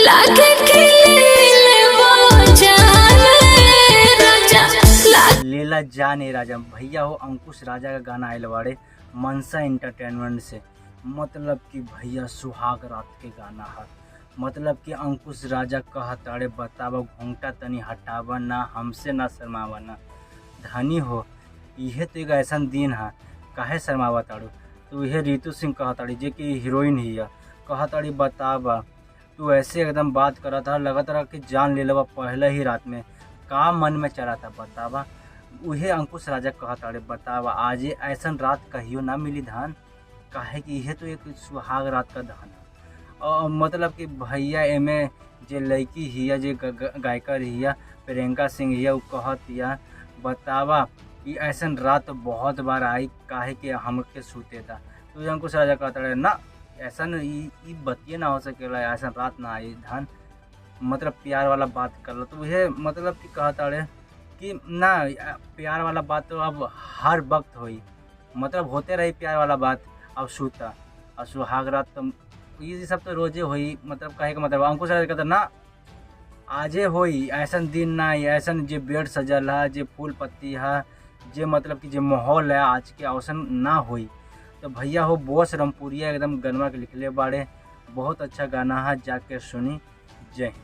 लागे खिले वो जाने राजा लेला जाने राजा। भैया हो अंकुश राजा का गाना आयल बाड़े मनसा एंटरटेनमेंट से। मतलब कि भैया सुहाग रात के गाना है। मतलब कि अंकुश राजा कहताड़े बतावा घूंघटा तनी हटावा ना, हमसे ना शर्मावा ना। धनी हो इहे तो एक ऐसा दिन है, काहे शर्मावा ताड़ू। तो यह रितु सिंह कहताड़ी जे कि हीरोइन ही है। कहताड़ी बतावा तू ऐसे एकदम बात करा था, लगत रहा कि जान ले लेवा पहले ही रात में। का मन में चला था बतावा। उहे अंकुश राजा कहताड़े बतावा आजे ऐसा रात कहियो ना मिली धान। काहे कि यह तो एक सुहाग रात का धान है। और मतलब कि भैया एमे जे लड़की हिया जे गायकर हिया प्रियंका सिंह हिया उ कहतिया बतावा कि ऐसा रात बहुत बार आई, काहे कि हमके सूते था। तो ये अंकुश राजा कहताड़े ना ऐसा ई बतिये ना हो सकेला, ऐसा रात ना आई धान। मतलब प्यार वाला बात कर लो। तो यह मतलब कि कहताड़े कि ना प्यार वाला बात तो अब हर वक्त होई, मतलब होते रही प्यार वाला बात। अब सूता और सुहाग रात तो ये सब तो रोजे होई। मतलब कहे का मतलब अंकुश राजा कहता ना आजे होई ऐसा दिन ना आई, ऐसा जे बेड सजल है, जे फूल पत्ती है, जे मतलब कि जे माहौल है आज के औसन ना होई। तो भैया हो बोस रामपुरिया एकदम गनवा के लिखले बाड़े। बहुत अच्छा गाना है, जाके सुनी। जय हिंद।